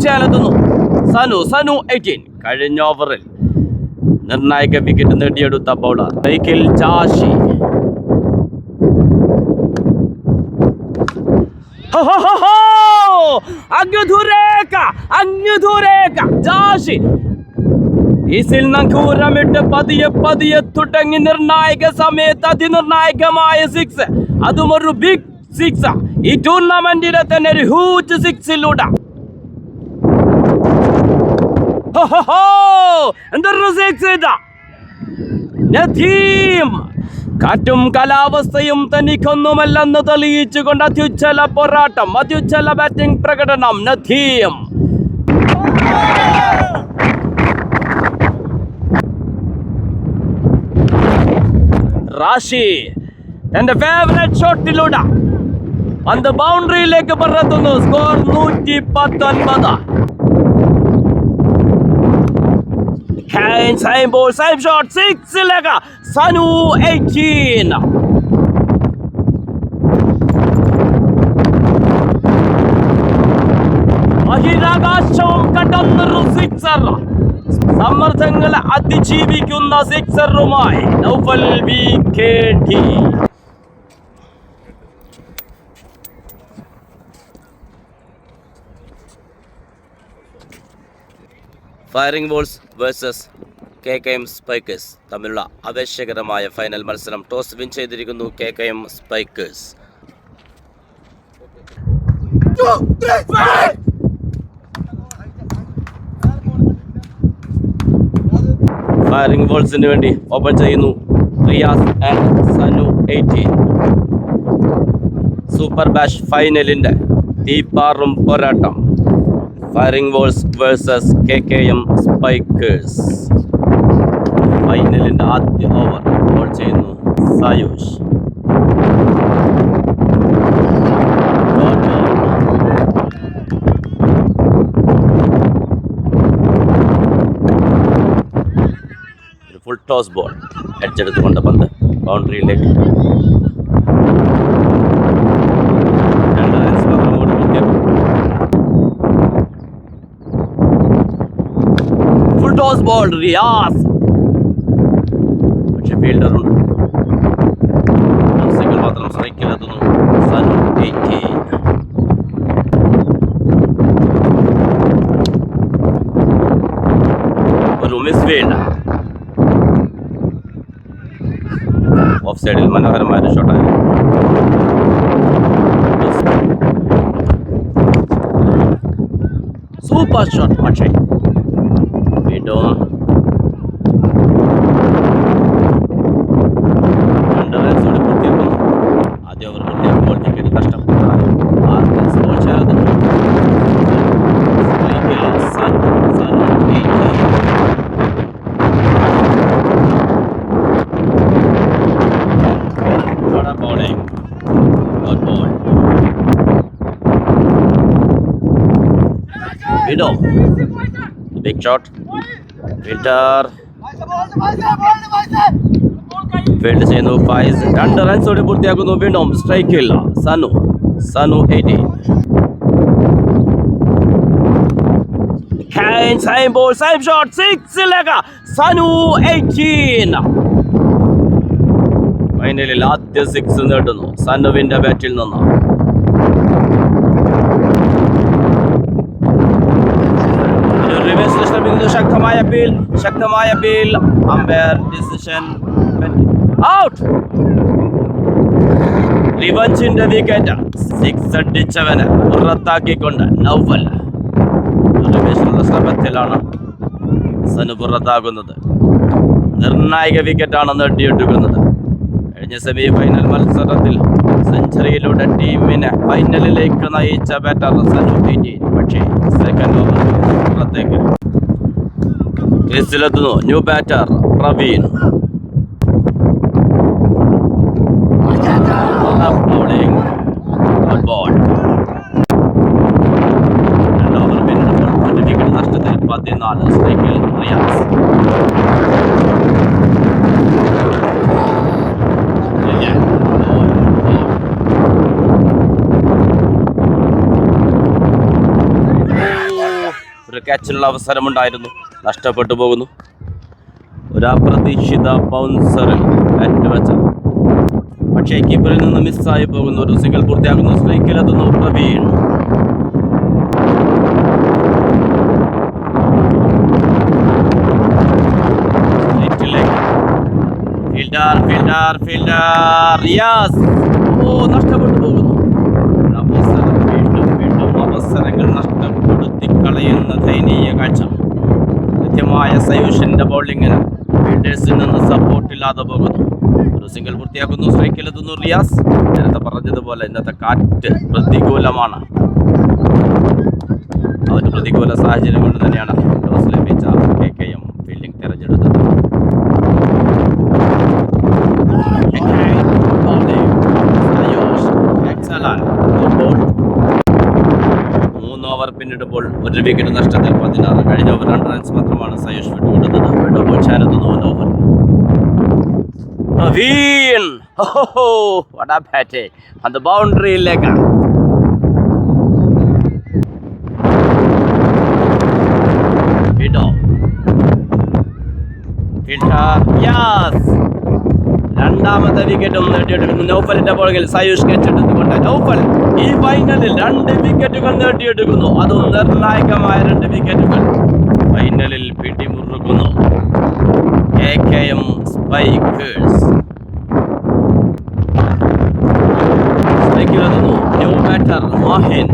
ചെയ്യാനെത്തുന്നു സനു 18. കഴിഞ്ഞ ഓവറിൽ നിർണായക വിക്കറ്റ് നേടിയെടുത്ത ബൗളർ മൈക്കിൾ ജാഷി. അങ്ങ് ദൂരേക്ക ജാഷി ഈസിൽ നങ്കൂരമിട്ട് പതിയെ തുടങ്ങി നിർണായക സമയത്ത് അതിനിർണായകമായ 6, അതും ഒരു ബിഗ് 6. ഈ ടൂർണമെന്റിലെ തന്നെ ഒരു ഹ്യൂജ് 6-ലൂടെ എന്തൊരു 6 ഇതാ. നദീം കാറ്റും കാലാവസ്ഥയും തനിക്കൊന്നുമല്ലെന്ന് തെളിയിച്ചുകൊണ്ട് അത്യുജ്വല പോരാട്ടം, അത്യുജ്വല ബാറ്റിംഗ് പ്രകടനം. നദീം റാഷി തന്റെ ഫേവറേറ്റ് ഷോട്ടിലൂടെ പന്ത് ബൗണ്ടറിയിലേക്ക് പറത്തുന്നു. Score 119. Same ball, same shot, 6 Sanu 18. ബഹിരാകാശവും കടന്നൊരു 6. സമ്മർദ്ദങ്ങളെ അതിജീവിക്കുന്ന 6-റുമായി Naufal VKT. Firing Balls versus KKM Spikers തമ്മിലുള്ള ആവേശകരമായ ഫൈനൽ മത്സരം. ടോസ് വിൻ ചെയ്തിരിക്കുന്നു KKM സ്പൈക്കേഴ്സ്. ഫയറിംഗ് ബോൾസിന് വേണ്ടി ഓപ്പൺ ചെയ്യുന്നു Riyas and Sanu 18. Super Bash ഫൈനലിൻ്റെ തീപ്പാറും പോരാട്ടം. Firing Balls versus KKM Spikers. ഫൈനലിൻ്റെ ആദ്യ ഓവർ ബോൾ ചെയ്യുന്നു സായൂഷ്. ഒരു ഫുൾ ടോസ് ബോൾ അടിച്ചെടുത്തുകൊണ്ട് പന്ത് ബൗണ്ടറിയിലേക്ക്. ടോസ് ബോൾ റിയാസ്, പക്ഷെ ഫീൽഡറുണ്ട്. സിംഗിൾ മാത്രം സ്ട്രൈക്കിലെത്തുന്നു സനു 18. ഒരു മിസ് ഫീൽഡ്. ഓഫ് സൈഡിൽ മനോഹരമായ ഷോട്ടായിരുന്നു. സൂപ്പർ ഷോട്ട്, പക്ഷേ വീണ്ടും ആദ്യ ഓവർ പൂർത്തിയാക്കുമ്പോൾ വിക്കറ്റ് നഷ്ടപ്പെട്ടതാണ്. 6 റൺസ് ബോൾ ചേർന്നു. Big shot. ഫീൽഡ് ചെയ്യുന്നു ഫൈസ്. 2 റൺസോടെ പൂർത്തിയാക്കുന്നു. വീണ്ടും സ്ട്രൈക്കില്ല Sanu 18. Same ball, same shot, 6 Sanu 18. ഫൈനലിൽ ആദ്യ 6 നേടുന്നു സനുവിന്റെ ബാറ്റിൽ നിന്ന്. ശക്തമായ അപ്പീൽ. Umpire decision out. റിവഞ്ചിന്റെ വിക്കറ്റ് 6 അടിച്ചവന് പുറത്താക്കിക്കൊണ്ട് നൗഫൽ. റിവേഷനുള്ള ശ്രമത്തിലാണ് സനു പുറത്താകുന്നത്. നിർണായക വിക്കറ്റാണ് നേടിയെടുക്കുന്നത്. കഴിഞ്ഞ സെമി ഫൈനൽ മത്സരത്തിൽ സെഞ്ചുറിയിലൂടെ ടീമിനെ ഫൈനലിലേക്ക് നയിച്ച ബാറ്റർ സനു 18. പക്ഷേ സെക്കൻഡ് ഓവർ പുറത്തേക്ക്. ക്രീസിലെത്തുന്നു new batter Praveen. Bowling ball. 2 over പിന്നിടുമ്പോൾ 1 വിക്കറ്റ് നഷ്ടത്തിൽ 14. സ്ട്രൈക്കിൽ റിയാസ്. ഒരു ക്യാച്ചിനുള്ള അവസരമുണ്ടായിരുന്നു, നഷ്ടപ്പെട്ടു പോകുന്നു. ഒരു അപ്രതീക്ഷിത ബൗൺസറിൽ ബാറ്റ് വെച്ച, പക്ഷേ കീപ്പറിൽ നിന്ന് മിസ്സായി പോകുന്നു. ഒരു സിംഗിൾ പൂർത്തിയാക്കുന്നു. സ്ട്രൈക്കിലെത്തുന്നു പ്രവീൺ. നഷ്ടപ്പെട്ടു പോകുന്നു. വീണ്ടും അവസരങ്ങൾ നഷ്ടപ്പെടുത്തി കളയുന്ന ദയനീയ കാഴ്ച. കൃത്യമായ സയൂഷന്റെ ബൗളിങ്ങിന് ഫീൽഡേഴ്സിൽ നിന്ന് സപ്പോർട്ടില്ലാതെ പോകുന്നു. ഒരു സിംഗിൾ പൂർത്തിയാക്കുന്നു. സ്ട്രൈക്കിലെത്തുന്നു റിയാസ്. നേരത്തെ പറഞ്ഞതുപോലെ ഇന്നത്തെ കാറ്റ് പ്രതികൂലമാണ്. ആ ഒരു പ്രതികൂല സാഹചര്യം കൊണ്ട് തന്നെയാണ് ടോസ് ലഭിച്ച KKM ഫീൽഡിംഗ് തിരഞ്ഞെടുത്തത്. മൂന്ന് ഓവർ പിന്നിടുമ്പോൾ ഒരു വിക്കറ്റ് നഷ്ടത്തിൽ 16. കഴിഞ്ഞ ഓവർ 2 റൺസ് മാത്രമാണ് സയൂഷ് വിട്ടുകൊടുത്തത്. വീണ്ടും ചാനെത്തുന്നു ഓവർ. പ്രവീൺ വടാ ബാറ്റ് അത് ബൗണ്ടറിയിലേക്ക്. രണ്ടാമത്തെ വിക്കറ്റും നേടിയെടുക്കുന്നു. നൗഫലിന്റെ ബോളിൽ സയൂഷ് കെച്ചെടുത്തുകൊണ്ട് നൗഫൽ ഈ ഫൈനലിൽ 2 വിക്കറ്റുകൾ നേടിയെടുക്കുന്നു. അതും നിർണായകമായ 2 വിക്കറ്റുകൾ ഫൈനലിൽ പിടിമുറുക്കുന്നു KKM spikers. New batter Mahin.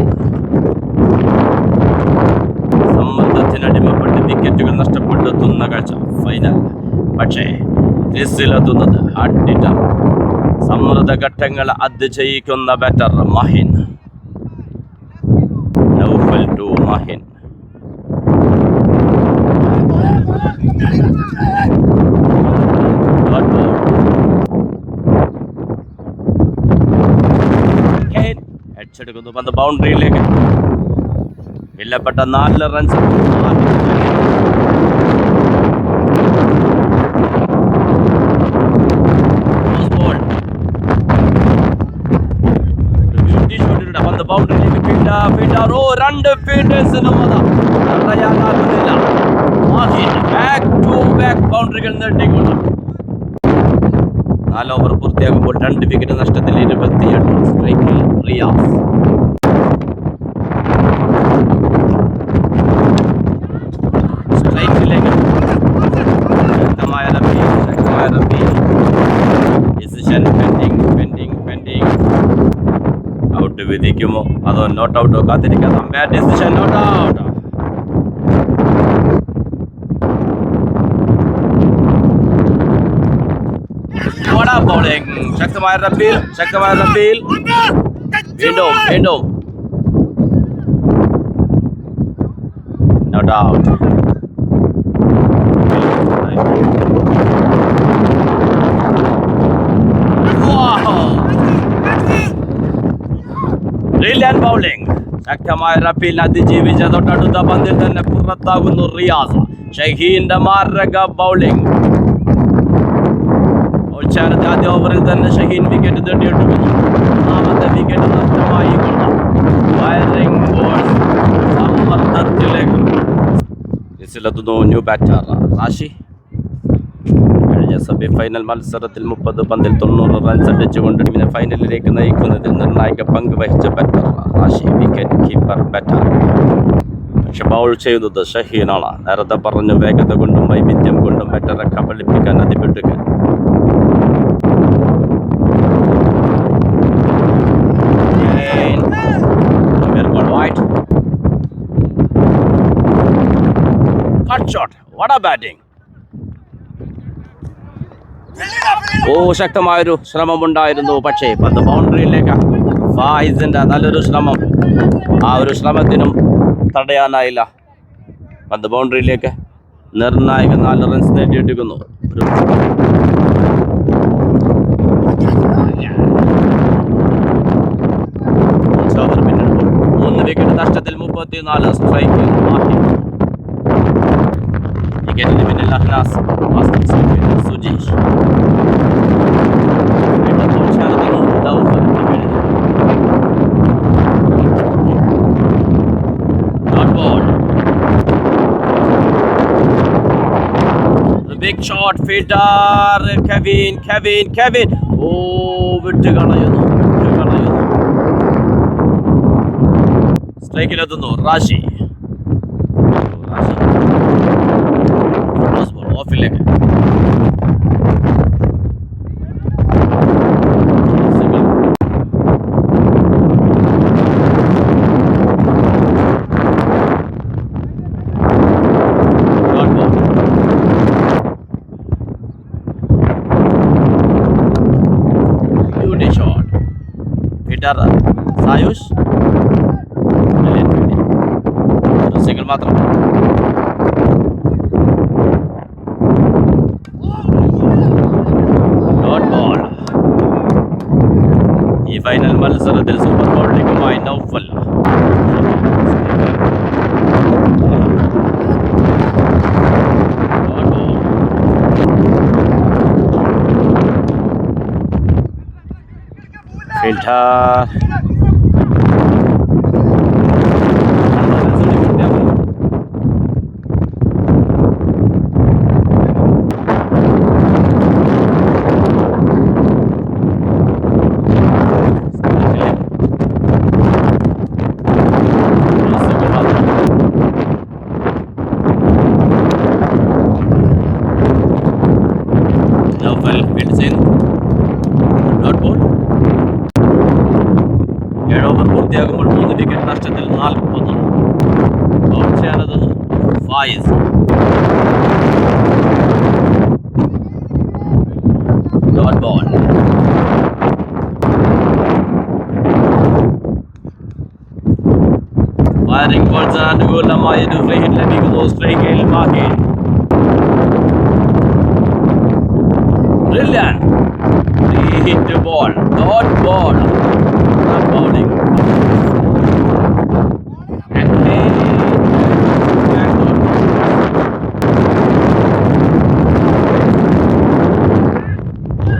സമ്മർദ്ദത്തിനടിമപ്പെട്ട് വിക്കറ്റുകൾ നഷ്ടപ്പെടുത്തുന്ന കാഴ്ച ഫൈനൽ. പക്ഷേ ക്രീസിലെത്തുന്നത് അഡിറ്റ. സമ്മർദ്ദ ഘട്ടങ്ങൾ അതിജയിക്കുന്ന ബാറ്റർ മാഹിൻ. നൗഫൽ ടു മാഹിൻ. അടിച്ചെടുക്കുന്നു പന്ത് ബൗണ്ടറിയിലേക്ക്. വില്ലപ്പെട്ട 4 റൺസ്. പന്ത് ബൗണ്ടറിയിലേക്ക്. 2 ഫീൽഡേഴ്സിനും പറയാനാകുന്നില്ല. ബാക്ക് ടു ബാക്ക് ബൗണ്ടറികൾ നേടിക്കൊണ്ട് 4 ഓവർ പൂർത്തിയാകുമ്പോൾ 2 വിക്കറ്റ് നഷ്ടത്തിൽ 28. സ്ട്രൈക്കിൽ റിയാസ്. സ്ട്രൈക്കിലേക്ക് ശക്തമായ റബി. Decision pending. ഔട്ട് വിധിക്കുമോ അതോ നോട്ട് ഔട്ടോ കാത്തിരിക്കാം. Bad decision, not out. Bowling. ശക്തമായ റബ്ബീൽ. വീണ്ടും നോട്ട് ഔട്ട്. Brilliant bowling. ശക്തമായ റബ്ബീൽ അതിജീവിച്ച തൊട്ടടുത്ത പന്തിൽ തന്നെ പുറത്താകുന്നു റിയാസ്. ഷഹീന്റെ മാരക ബൗളിംഗ്. ആദ്യ ഓവറിൽ തന്നെ ഷഹീൻ വിക്കറ്റ് നേടിയെടുക്കുന്നു. 3ാമത്തെ വിക്കറ്റ് നഷ്ടമായി കൊണ്ട് സമ്മർദ്ദത്തിലേക്ക് ക്രീസിലെത്തുന്നു ന്യൂ ബാറ്റർ റാഷി. കഴിഞ്ഞ സെമി ഫൈനൽ മത്സരത്തിൽ 30 പന്തിൽ 90 റൺസ് അടിച്ചുകൊണ്ട് ടീമിനെ ഫൈനലിലേക്ക് നയിക്കുന്നതിൽ നിർണായക പങ്ക് വഹിച്ച batter Rashi. Wicket keeper batter. പക്ഷെ ബൗൾ ചെയ്യുന്നത് ഷഹീനാണ്. നേരത്തെ പറഞ്ഞു വേഗത കൊണ്ടും വൈവിധ്യം കൊണ്ടും ബാറ്ററെ കബളിപ്പിക്കാൻ അതിപെട്ടുക. ശക്തമായൊരു ശ്രമമുണ്ടായിരുന്നു. പക്ഷേ പന്ത് ബൗണ്ടറിയിലേക്ക്. ഫായിസിന്റെ നല്ലൊരു ശ്രമം. ആ ഒരു ശ്രമത്തിനും തടയാനായില്ല. പന്ത് ബൗണ്ടറിയിലേക്ക്. നിർണായക 4 റൺസ് നേടിയെടുക്കുന്നു. പിന്നിടുമ്പോൾ 3 വിക്കറ്റ് നഷ്ടത്തിൽ 34. സ്ട്രൈക്കിൽ വിക്കറ്റിന് പിന്നിൽ Ahnas. Sujeesh. Big shot fielder Kevin ഓ വിട്ടുകളയുന്നു സ്ട്രൈക്കിലെത്തുന്നു റാഷി ഓഫിലേക്ക് സായുഷ് സിംഗിൾ മാത്രം ഡോട്ട് ബോൾ ഈ ഫൈനൽ മത്സരത്തിൽ സൂപ്പർ ബോളിംഗുമായി നൗഫൽ ഫീൽഡർ പൂർത്തിയാകുമ്പോൾ 3 വിക്കറ്റ് നഷ്ടത്തിൽ 40 ഔട്ട് ചെയ്യാനത് Fayis dot ball firing balls അനുകൂലമായ ഒരു ഫ്രീ ഹിറ്റ് ലഭിക്കുന്നു സ്ട്രൈക്കിൽ Mahi brilliant free hit ball dot ball bowling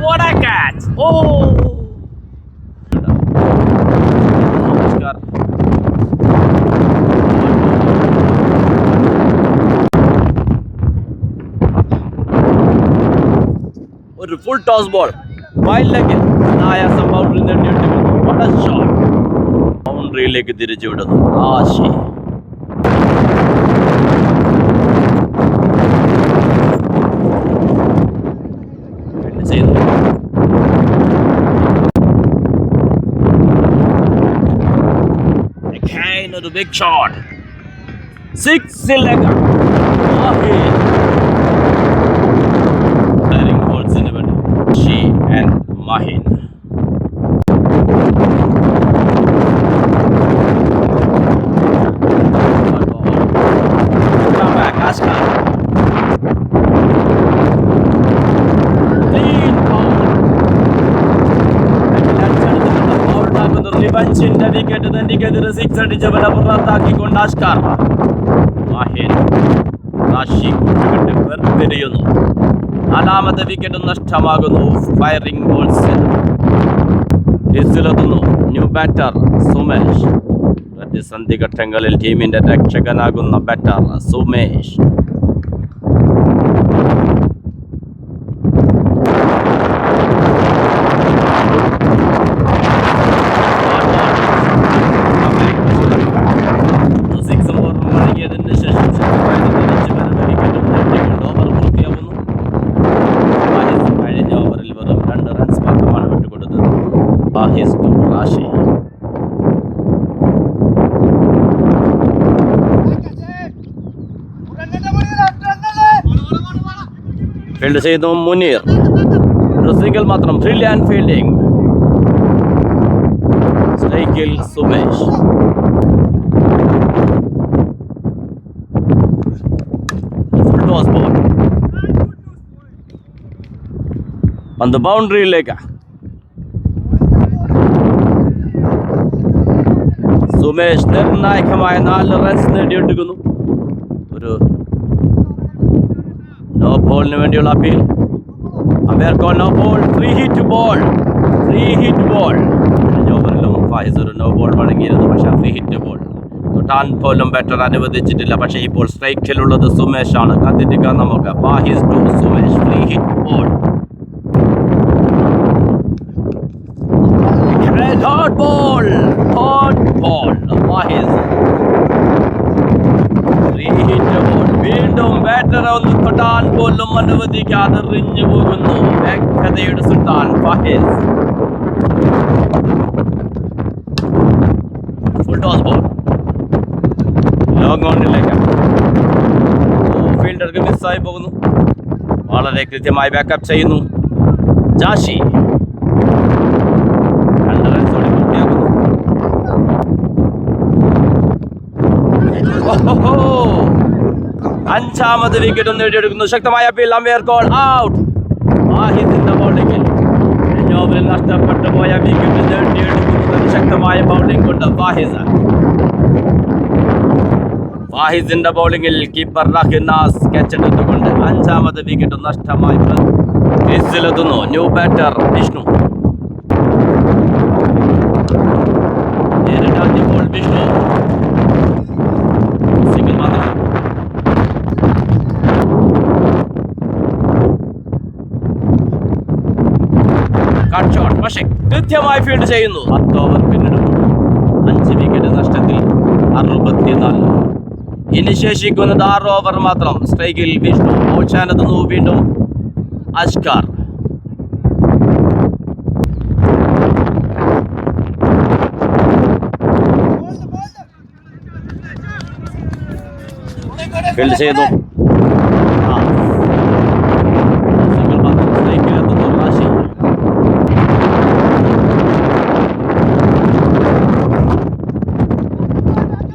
what a catch നമസ്കാർ ഒരു ഫുൾ ടോസ് ബോൾ വൈൽഡിലേക്ക് ആയാസം ബൗണ്ടറി നേടിയെടുക്കുന്നു ബൗണ്ടറിയിലേക്ക് തിരിച്ചു വിടുന്നു ആശി ഒരു ബിഗ് ഷോട്ട് 6 ബോൾസിന് വേണ്ടി ഷീ ആൻഡ് മഹിൻ റിവഞ്ചിന്റെ വിക്കറ്റ് തനിക്കെതിരെ 6 അടിച്ചവനെ പുറത്താക്കിക്കൊണ്ട് അഷ്കർ മാഹിൻ റാഷി വെറിയുന്നു 4ാമത്തെ വിക്കറ്റ് നഷ്ടമാകുന്നു ഫയറിംഗ് ബോൾസ് ിലെത്തുന്നു ന്യൂ ബാറ്റർ സുമേഷ് പ്രതിസന്ധി ഘട്ടങ്ങളിൽ ടീമിന്റെ രക്ഷകനാകുന്ന ബാറ്റർ സുമേഷ് ഫീൽഡ് ചെയ്യുന്നു മുനീർ സിംഗിൾ മാത്രം ബ്രില്യന്റ് ഫീൽഡിംഗ് സ്ട്രൈക്കിൽ സുമേഷ് ഫുൾ ടോസ് ബോൾ പന്ത് ബൗണ്ടറിയിലേക്ക് സുമേഷ് നിർണായകമായ 4 റൺസ് നേടിയെടുക്കുന്നു ഒരു നോ ബോളിന് വേണ്ടിയുള്ള appeal umpire call no ball free hit ball ഓവറിലും ഫായിസ് ഒരു നോ ബോൾ വഴങ്ങിയിരുന്നു പക്ഷേ ഫ്രീ ഹിറ്റ് ബോൾ തൊട്ടാൻ പോലും ബാറ്റർ അനുവദിച്ചിട്ടില്ല. പക്ഷേ ഇപ്പോൾ സ്ട്രൈക്കിലുള്ളത് സുമേഷ് ആണ്. കാത്തിരിക്കാൻ നമുക്ക്. Wahis to Sumesh, free hit ball. Third ball, Wahis free hit ball. വീണ്ടും ബാറ്റർ ഒന്ന് തൊട്ടാൻ പോലും അനുവദിക്കാതെ റിഞ്ഞു പോകുന്നു വേഗതയുടെ സുൽത്താൻ Wahis. Full toss ball long ഓണിലേക്ക്. ഫീൽഡർക്ക് മിസ്സായി പോകുന്നു. വളരെ കൃത്യമായി ബാക്കപ്പ് ചെയ്യുന്നു ജാഷി. 2 റൺസോടെ പൂർത്തിയാക്കുന്നു. അഞ്ചാമത് വിക്കറ്റ് നേടിയെടുക്കുന്നു. ശക്തമായ അപ്പീൽ, അമ്പയർ കോൾ ഔട്ട്. വാഹിദിന്റെ ബൗളിംഗിൽ ഓവറിൽ നഷ്ടപ്പെട്ടു പോയ വിക്കറ്റ് നേടിയെടുക്കുന്നത് ശക്തമായ ബൗളിംഗ് കൊണ്ട് വാഹിദിന്റെ ബൗളിംഗിൽ കീപ്പർ റഹിനാസ് ക്യാച്ച് എടുത്തുകൊണ്ട് 5ാമത് വിക്കറ്റ് നഷ്ടമായി ക്രീസിലെത്തുന്നു ന്യൂ ബാറ്റർ വിഷ്ണു. നേരിട്ടാദ്യപ്പോൾ വിഷ്ണു സിംഗിൾ മാത്രം. കട്ട് ഷോട്ട്, പക്ഷേ കൃത്യമായി ഫീൽഡ് ചെയ്യുന്നു. 10 ഓവർ പിന്നിടും. 5 വിക്കറ്റ് നഷ്ടത്തിൽ 64. ഇനി ശേഷിക്കുന്നത് 6 ഓവർ മാത്രം. സ്ട്രൈക്കിൽ വിഷ്ണു, ഓച്ചാനെത്തുന്നു വീണ്ടും അഷ്കർ. ഫീൽഡ് ചെയ്യുന്നു. സ്ട്രൈക്കിലെത്തുന്നു റാഷി.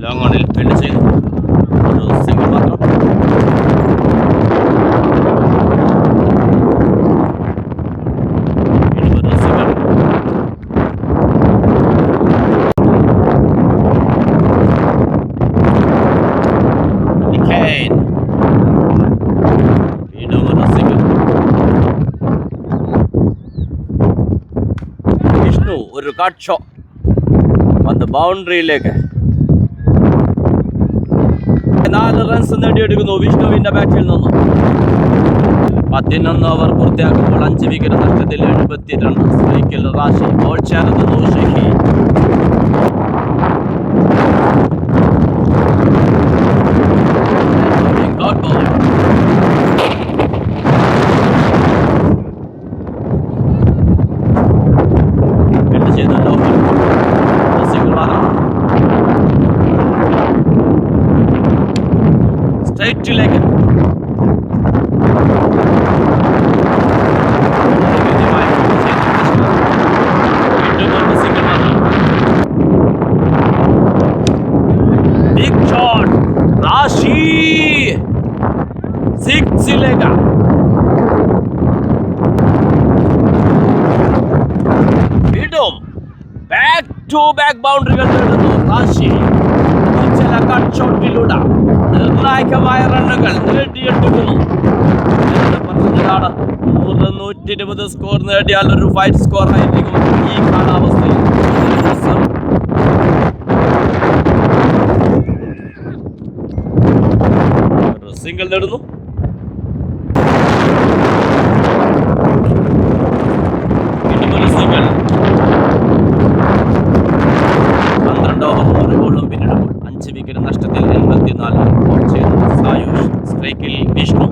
ലോങ് ഓണിൽ ഫീൽഡ് ചെയ്തു. ഒരു സിംഗിൾ മാത്രം. വിഷ്ണു ഒരു കട്ട് ഷോട്ട് വന്ന് ബൗണ്ടറിയിലേക്ക്. 4 റൺസ് നേടിയെടുക്കുന്നു വിഷ്ണുവിന്റെ ബാറ്റിൽ നിന്നും. 11 ഓവർ പൂർത്തിയാക്കുമ്പോൾ 5 വിക്കറ്റ് നഷ്ടത്തിൽ 72. സ്ട്രൈക്കിൽ റാഷി, ബോൾ ചേർന്നു ഷഹീൻ. സ്ട്രൈറ്റിലേക്ക് ബിഗ് ഷോട്ട് റാഷി. 6ലേക്ക് വീണ്ടും ബാക്ക് ടു ബാക്ക് ബൗണ്ടറികൾ നേടുന്നു റാഷി. ചില കട്ട് ഷോട്ടിലൂടെ നിർണായകമായ റണ്ണുകൾ നേടിയെടുക്കുന്നു. 120 സ്കോർ നേടിയാൽ ഒരു ഫൈറ്റ് സ്കോർ ആയിരിക്കും ഈ കാലാവസ്ഥയിൽ. ഒരു സിംഗിൾ നേടുന്നു. വീണ്ടും ഒരു സിംഗിൾ. 12 ഓവർ 1 ബോളും പിന്നിടുമ്പോൾ 5 വിക്കറ്റ് നഷ്ടത്തിൽ 84. ബോൾ ചെയ്യുന്നു സായൂഷ്. സ്ട്രൈക്കിൽ വിഷ്ണു.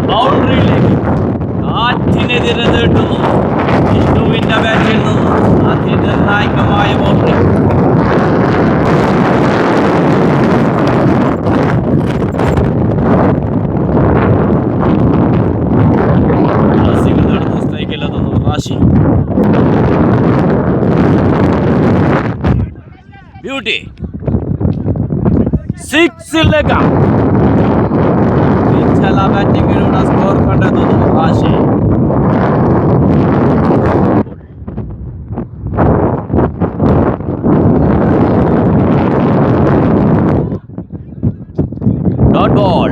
ബൗണ്ടറിയിലേക്ക് കാറ്റിനെതിരെ നേടുന്നു വിഷ്ണുവിന്റെ ബാറ്റിൽ നിന്നും അതിനിർണായകമായ ബൗണ്ടറി. സ്ട്രൈക്കിലെത്തുന്നു റാഷി. ബ്യൂട്ടി 6ലേക്ക് ബാറ്റിംഗിലൂടെ സ്കോർ കണ്ടെത്തുന്നു റാഷി. Dot ball.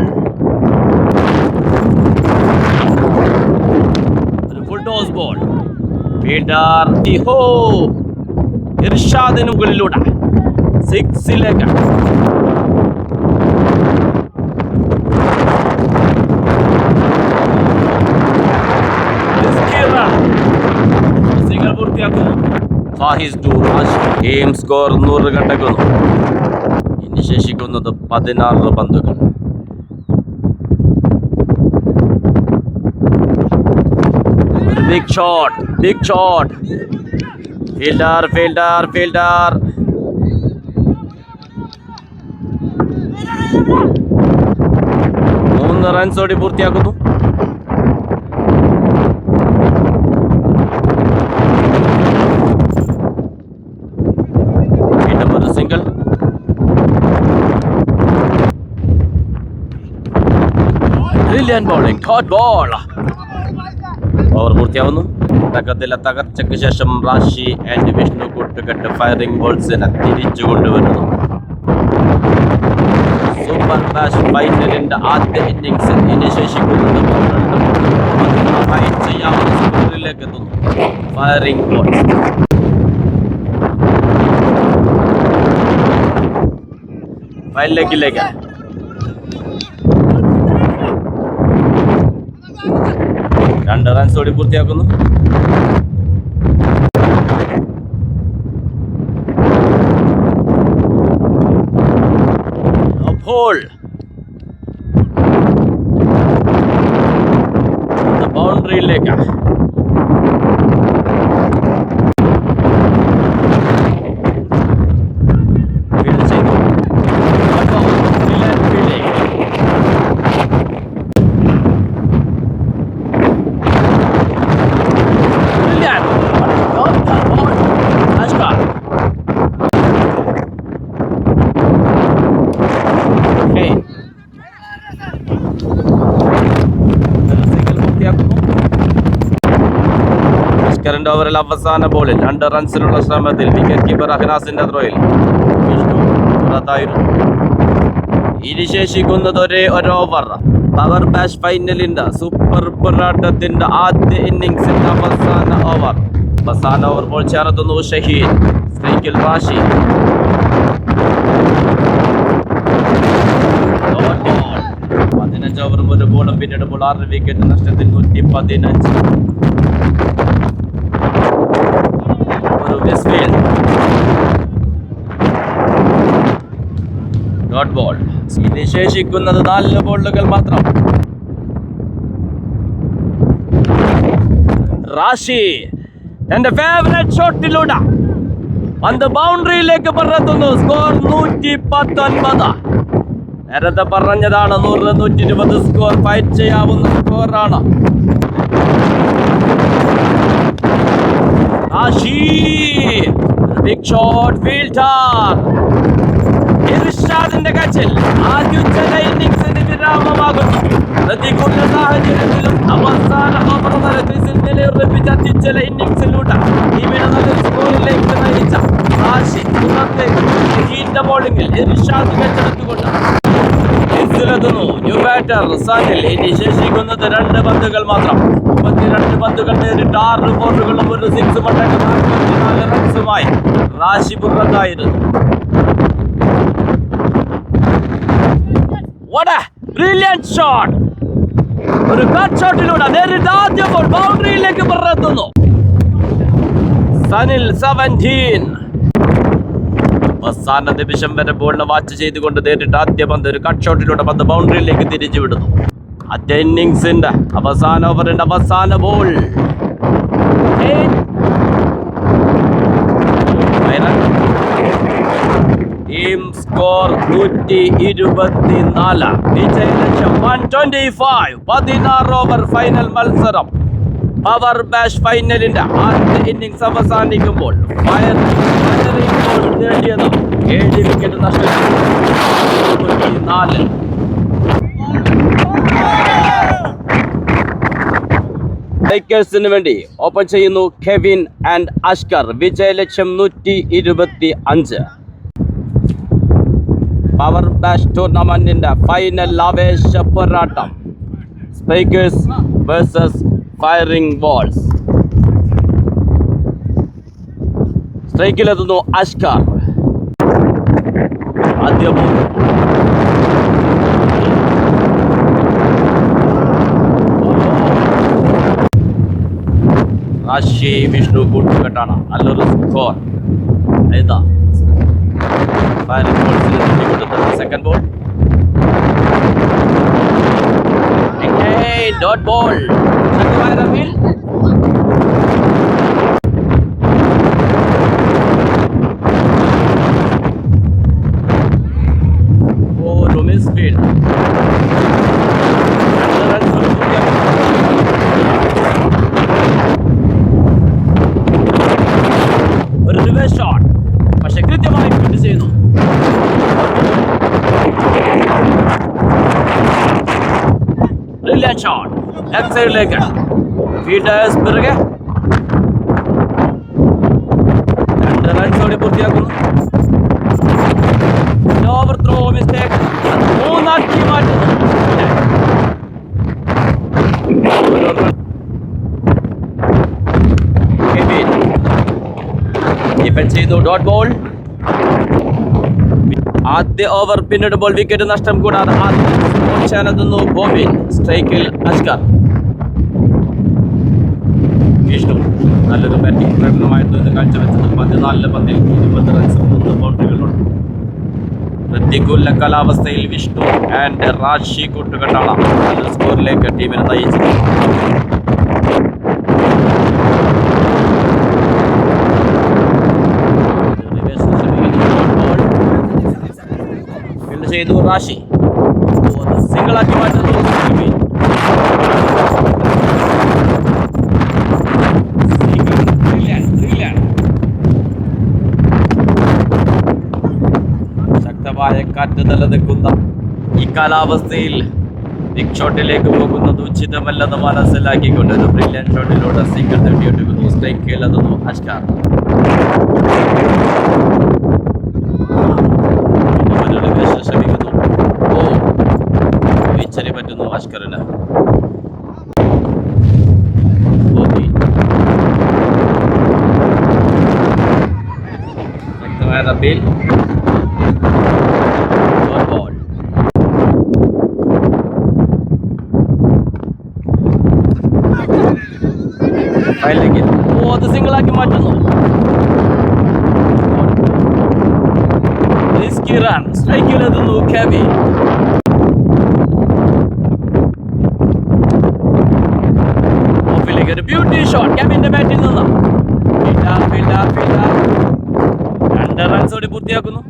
ഫീൽഡർ ഇർഷാദിന് മുകളിലൂടെ 6ലേക്ക്. പൂർത്തിയാക്കുന്നു. Fahis to Rashi. Game score 100 കടക്കുന്നു. ഇനി ശേഷിക്കുന്നത് 16 പന്തുകൾ. Big shot. ഫീൽഡർ 3 റൺസോടെ പൂർത്തിയാക്കുന്നു. വീണ്ടും ഒരു single. Brilliant bowling. Hot ball. Over പൂർത്തിയാവുന്നു. തകത്തിലെ തകർച്ചയ്ക്ക് ശേഷം റാഷി ആൻഡ് വിഷ്ണു കൂട്ടുകെട്ട് ഫയറിംഗ് ബോൾസിനെ തിരിച്ചു കൊണ്ടുവരുന്നു. സൂപ്പർ ബാഷ് ഫൈനലിന്റെ ആദ്യ ഇന്നിംഗ്സിൽ ഇനി ശേഷിക്കുന്നത് 12 ഫൈറ്റ് ചെയ്യാവുന്ന സ്കോറിലേക്ക് എത്തുന്നു. Firing balls. ഫൈനലിലേക്ക് 2 റൺസോടെ പൂർത്തിയാക്കുന്നു. ബൗണ്ടറിയിലേക്ക്. കറന്റ് ഓവറിൽ അവസാന ബോളിൽ 2 റൺസിനുള്ള ശ്രമത്തിൽ വിക്കറ്റ് കീപ്പർ അഹ്നാസിന്റെ ത്രോയിൽ വിഷ്ണു പുറത്തായിരുന്നു. ഇനി ശേഷിക്കുന്നത് ഒരു ഓവർ. പവർ ബാഷ് ഫൈനലിന്റെ സൂപ്പർ പോരാട്ടത്തിന്റെ ആദ്യ ഇന്നിംഗ്സിന്റെ അവസാന ഓവർ ബോൾ ചേർത്തുന്നു ഷഹീൻ. സ്ട്രൈക്കിൽ റാഷി. 15 ഓവറും 1 ബോളും പിന്നിടുമ്പോൾ 6 വിക്കറ്റ് നഷ്ടത്തിൽ 115. Dot ball. ഇനി ശേഷിക്കുന്നത് 4 ബോളുകൾ മാത്രം. റാഷി തന്റെ ഫേവറേറ്റ് ഷോട്ടിലൂടെ പന്ത് ബൗണ്ടറിയിലേക്ക് പറത്തുന്നു. സ്കോർ 119. നേരത്തെ പറഞ്ഞതാണ് 100-120 സ്കോർ ഫൈറ്റ് ചെയ്യാവുന്ന സ്കോറാണ്. Rashi big shot. ഫീൽഡർ ഇർഷാദിന്റെ കച്ചിൽ ആദ്യ ഇന്നിംഗ്സിന് വിരാമമാകുന്നു. പ്രതികൂല സാഹചര്യത്തിലും അവസാന ഓവർ വരെ ക്രീസിൽ നിലയുറപ്പിച്ച ചില ഇന്നിംഗ്സിലൂടെ ടീമിനെ നല്ല സ്കോറിലേക്ക് നയിച്ച റാഷി പുറത്തേക്ക് ബോളിംഗിൽ ഇർഷാദ് കച്ചെടുത്തുകൊണ്ട് ന്യൂ ബാറ്റർ സനിൽ. ഇനി ശേഷിക്കുന്നത് 2 പന്തുകൾ മാത്രം. 32 പന്തുകൾ നേരിട്ട് 6 ബോളുകളും 1 സിക്സും അടക്കം 44 റൺസുമായി റാഷി പുറത്തായിരുന്നു. What a brilliant shot! ഒരു കട്ട് ഷോട്ടിലൂടെ നേരിട്ട് ആദ്യ ബോൾ ബൗണ്ടറിയിലേക്ക് പറത്തുന്നു. സനിൽ 17. അവസാന നിമിഷം വരെ ബോളിനെ വാച്ച് ചെയ്തുകൊണ്ട് നേരിട്ട് ആദ്യ പന്ത് ഒരു കട്ട് ഷോട്ടിലൂടെ പന്ത് ബൗണ്ടറിയിലേക്ക് തിരിച്ചു വിടുന്നു. ആദ്യ ഇന്നിംഗ്സിന്റെ അവസാന ഓവറിന്റെ അവസാന ബോൾ. Team score 124. വിജയലക്ഷ്യം 125. 16 ഓവർ ഫൈനൽ മത്സരം. പവർ ബാഷ് ഫൈനലിന്റെ ആദ്യ ഇന്നിംഗ്സ് അവസാനിക്കുമ്പോൾ നേടിയത് 7 വിക്കറ്റ് നഷ്ടത്തിൽ 124. ടൈക്കേഴ്സിന് വേണ്ടി ഓപ്പൺ ചെയ്യുന്നു കെവിൻ ആൻഡ് അഷ്കർ. വിജയലക്ഷ്യം 125. പവർ ബാഷ് ടൂർണമെന്റിന്റെ ഫൈനൽ ആവേശ പോരാട്ടം. Spikers versus Firing Balls. സ്ട്രൈക്കിലെത്തുന്നു അഷ്കർ. ആദ്യ ബോൾ റാഷി വിഷ്ണു കൂട്ടുകെട്ടാണ്. നല്ലൊരു സ്കോർ. ഏതാ സെക്കൻഡ് ബോൾ ഡോട്ട് ബോൾ. ഒരു മിസ്ഫീൽഡ്. ഒരു റിവേഴ്സ് ഷോട്ട്, പക്ഷെ കൃത്യമായി ഫിനിഷ് ചെയ്യുന്നു. ബ്രില്യന്റ് ഷോട്ട് ലെഫ്റ്റ് സൈഡിലേക്ക്. ഫീൽഡേഴ്സ് പിറകെ 2 റൺസോടെ പൂർത്തിയാക്കുന്നു. Over throw mistake. 3 ആക്കി മാറ്റുന്നു. ഡിഫൻസ് ചെയ്തു. Dot ball. ആദ്യ ഓവർ പിന്നിടുമ്പോൾ വിക്കറ്റ് നഷ്ടം കൂടാതെ ആദ്യത്തുന്നു ഗോവിൻ. സ്ട്രൈക്കിൽ അഷ്കർ. വിഷ്ണു നല്ലൊരു ബാറ്റിംഗ് പ്രകടനമായിരുന്നു കാഴ്ചവെച്ചത്. 14 പന്തിൽ 20 റൺസ് 3 ബൗണ്ടറികളുണ്ട്. പ്രതികൂല കാലാവസ്ഥയിൽ വിഷ്ണു ആൻഡ് റാഷി കൂട്ടുകെട്ടാണ് നല്ലൊരു സ്കോറിലേക്ക് ടീമിനെ നയിച്ചത്. ചെയ്തു റാഷി. സിംഗിളാക്കി മാറ്റുന്നു. ശക്തമായ കാറ്റ് നിലനിൽക്കുന്ന ഈ കാലാവസ്ഥയിൽ ബിഗ് ഷോട്ടിലേക്ക് പോകുന്നത് ഉചിതമല്ലെന്ന് മനസ്സിലാക്കിക്കൊണ്ട് ഒരു ബ്രില്യൻ ഷോട്ടിലൂടെ സിംഗിൾ നേടിയെടുക്കുന്നു. സ്ട്രൈക്കിലെത്തുന്നു അഷ്കർ. ശ്രമിക്കുന്നു. വീഴ്ച പറ്റുന്നു അഷ്കറിന്. ശക്തമായ റബ്ബിൽ ബോൾ. അത് സിംഗിളാക്കി മാറ്റുന്നു. റൺ. സ്ട്രൈക്കിലെത്തുന്നു കെവി. ഓഫിലേക്ക് ഒരു ബ്യൂട്ടി ഷോട്ട് കെവിന്റെ ബാറ്റിൽ നിന്ന്. 2 റൺസോടെ പൂർത്തിയാക്കുന്നു.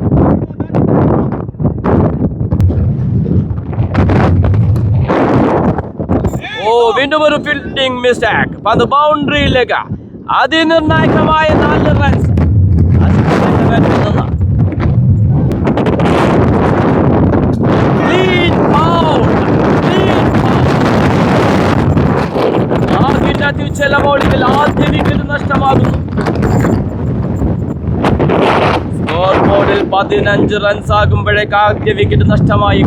വീണ്ടും ഒരു ഫീൽഡിംഗ് മിസ്റ്റേക്ക്. പന്ത് ബൗണ്ടറിയിലേക്ക്. അതിനിർണായകമായ 4 റൺസ് ബാറ്റിൽ നിന്ന്. ചില ബോളിൽ ആദ്യ വിക്കറ്റ് നഷ്ടമാകുന്നു. സ്കോർ ബോർഡിൽ 15 റൺസ് ആകുമ്പോഴേക്ക് ആദ്യ വിക്കറ്റ് നഷ്ടമായി.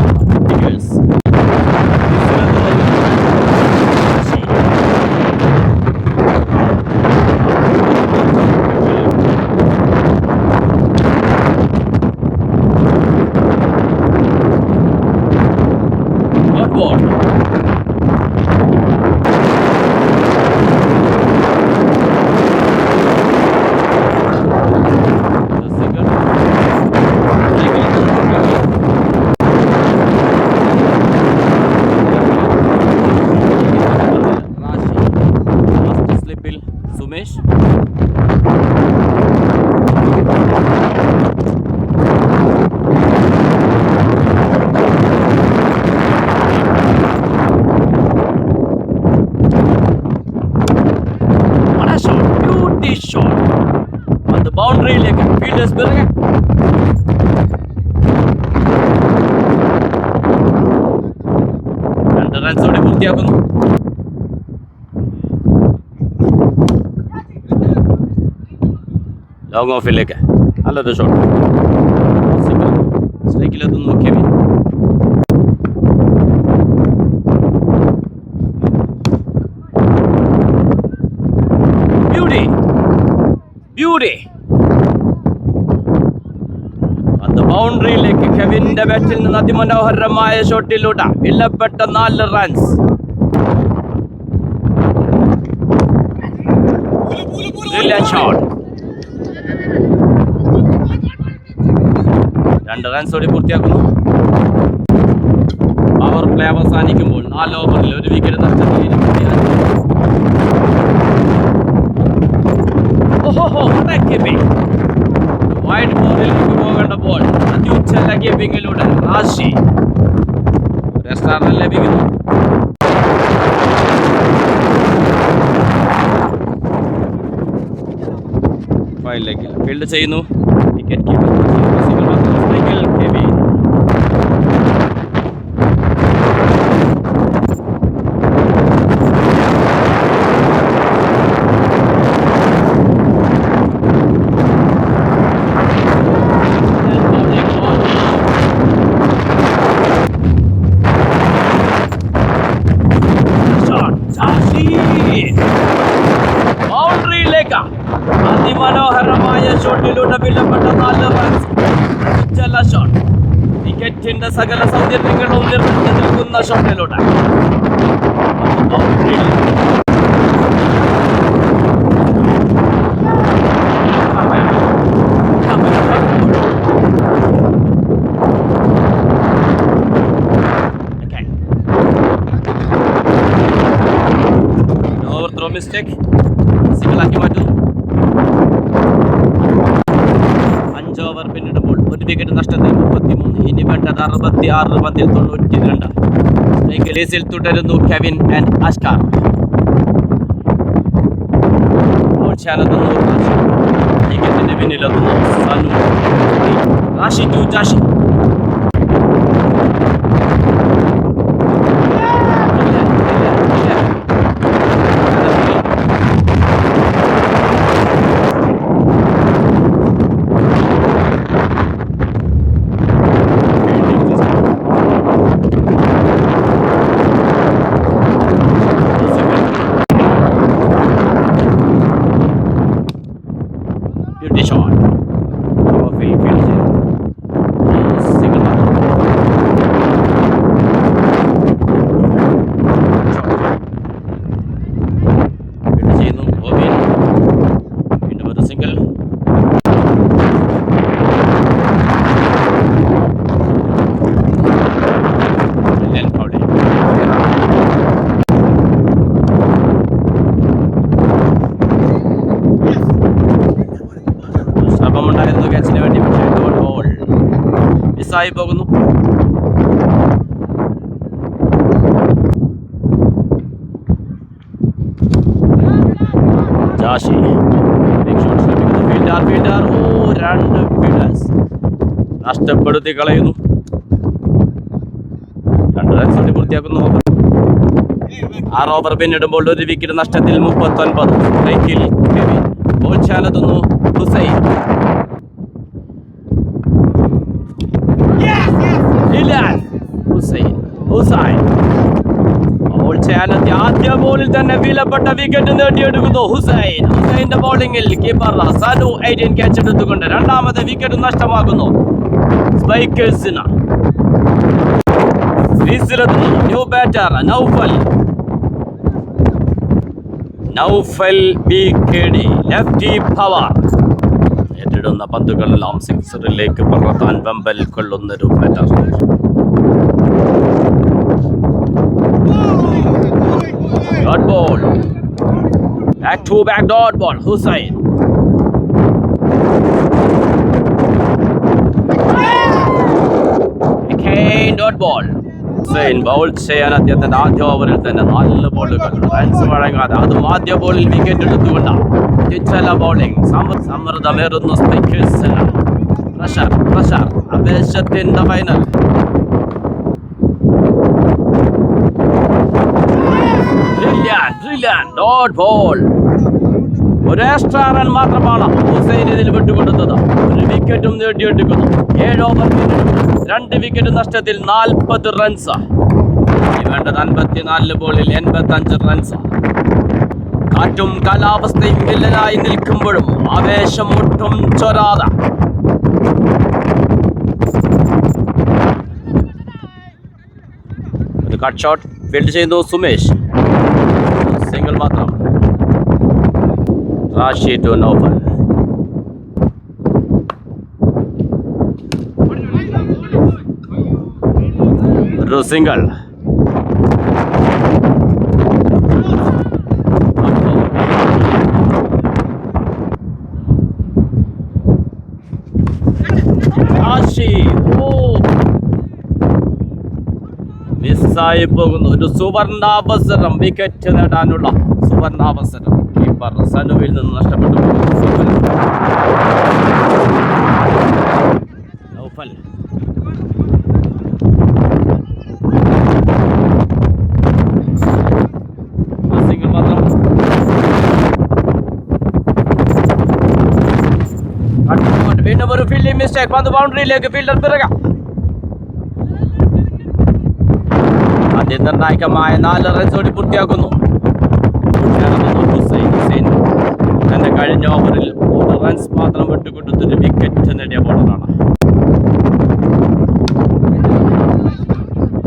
Sumesh beauty shot. അത് ബൗണ്ടറിയിലേക്ക്. ഫീൽഡേഴ്സ് പിറകെ. റൺസോടെ പൂർത്തിയാക്കുന്നു. ലോങ് ഓഫിലേക്ക് നല്ലൊരു ഷോട്ട്. സ്ട്രൈക്കിലെത്തുന്നു കെവിൻ. ബ്യൂട്ടി ബൗണ്ടറിയിലേക്ക് കെവിന്റെ ബാറ്റിൽ നിന്ന് അതിമനോഹരമായ ഷോട്ടിലൂടെ വിലപ്പെട്ട 4 റൺസ്. ഷോട്ട് 2 റൺസോടെ പൂർത്തിയാക്കുന്നു. പവർ പ്ലേ അവസാനിക്കുമ്പോൾ 4 ഓവറിൽ 1 വിക്കറ്റ് നഷ്ടത്തിൽ വൈഡ് ബോളിലേക്ക് പോകേണ്ട ബോൾ അത്യുച്ഛല ഗീപ്പിങ്ങിലൂടെ റാഷി റെസ്റ്റാറിന് ലഭിക്കുന്നു. ഫീൽഡ് ചെയ്യുന്നു. Wicket keeper Kevin. ബൗണ്ടറിയിലേക്ക് അതിമനോഹരമായ ഷോട്ടിലൂടെ വിലപ്പെട്ട 4 റൺസ്. ഷോട്ട് വിക്കറ്റിന്റെ സകല സൗന്ദര്യങ്ങളും നിർമ്മിച്ചു നിൽക്കുന്ന ഷോട്ടിലൂടെ മിസ്റ്റേക്ക് സിംഗിളാക്കി മാറ്റുന്നു. 5 ഓവർ പിന്നിടുമ്പോൾ 1 വിക്കറ്റ് നഷ്ടത്തിൽ 33. ഇനി വേണ്ടത് 66 പന്തിൽ 92. സ്ട്രൈക്ക് ലേസിൽ തുടരുന്നു കെവിൻ ആൻഡ് അഷ്കാർ. വിക്കറ്റിന്റെ പിന്നിലെത്തുന്നു Sanu. Rashi to Jashi. Shot. Single. Single. ശ്രമമുണ്ടായിരുന്നു ക്യാച്ചിന് വേണ്ടി, പക്ഷേ ബോൾ മിസ്സായി പോകുന്നു. ജാഷി ഫീൽഡർ 2 ഫീൽഡേഴ്സ് നഷ്ടപ്പെടുത്തി കളയുന്നു. 2 റൺസ് പൂർത്തിയാക്കുന്നു. 6 ഓവർ പിന്നിടുമ്പോൾ 1 വിക്കറ്റ് നഷ്ടത്തിൽ 39. സ്ട്രൈക്കിൽ കെവിൻ. ബോൾ ചാലെത്തുന്നു ഹുസൈൻ. ഹുസൈൻ ബോൾ ചാലെത്തി ആദ്യ ബോളിൽ തന്നെ വിലപ്പെട്ട വിക്കറ്റ് നേടിയെടുക്കുന്നു ഹുസൈന്റെ ബോളിംഗിൽ കീപ്പർ സനു 18 ക്യാച്ച് എടുത്തുകൊണ്ട് രണ്ടാമത്തെ വിക്കറ്റ് നഷ്ടമാകുന്നു. സ്പൈക്കേഴ്സിന് new batter Naufal BKD lefty power. നേരിടുന്ന പന്തുകളെല്ലാം സിക്സറിലേക്ക് പറത്താൻ വെമ്പൽ കൊള്ളുന്നൊരു ബാറ്റർ. Dot ball. Back to back dot ball. Hussain. Again dot ball. Hussain bowl ചെയ്യാൻ അദ്ദേഹത്തിന്റെ ആദ്യ ഓവറിൽ തന്നെ 4 ബോളുകൾ റൺസ് വഴങ്ങാതെ അതും ആദ്യ ബോളിൽ വിക്കറ്റ് എടുത്തുകൊണ്ടാണ് തിരിച്ചല ബൗളിംഗ്. സമ്മർദ്ദമേറുന്നു സ്പൈക്കേഴ്സിന്. പ്രഷർ ആവേശത്തിന്റെ ഫൈനൽ. Brilliant dot ball. ഒരു എക്സ്ട്രാ റൺ മാത്രമാണ് ഹുസൈൻ ഇതിൽ വിട്ടുകൊടുത്തത്. 1 വിക്കറ്റും നേടിയെടുക്കുന്നു. 7 ഓവർ 2 വിക്കറ്റ് നഷ്ടത്തിൽ 40 റൺസ്. വേണ്ടത് 54 ബോളിൽ 85 റൺസ്. കാറ്റും കാലാവസ്ഥയും വില്ലനായി നിൽക്കുമ്പോഴും ആവേശം ഒട്ടും ചൊരാതെ ഒരു കട്ട് ഷോട്ട് ഫീൽഡ് ചെയ്യുന്നു സുമേഷ്. സിംഗിൾ മാത്രം. റാഷി ടു നൗഫൽ. ഒരു സിംഗിൾ. മിസ്സായി പോകുന്നു. ഒരു സുവർണാവസരം, വിക്കറ്റ് നേടാനുള്ള സുവർണാവസരം കീപ്പർ സനുവിൽ നിന്ന് നഷ്ടപ്പെട്ടു. നൗഫൽ. സിംഗിൾ മാത്രം. വീണ്ടും ഒരു ഫീൽഡിംഗ് മിസ്റ്റേക്ക്. പന്ത് ബൗണ്ടറിയിലേക്ക് ഫീൽഡർ പിറകാം. അതിനിർണായകമായ 4 റൺസോടി പൂർത്തിയാക്കുന്നു. തന്റെ കഴിഞ്ഞ ഓവറിൽ 3 റൺസ് മാത്രം വിട്ടുകൊടുത്തൊരു വിക്കറ്റ് നേടിയ ബോളറാണ്.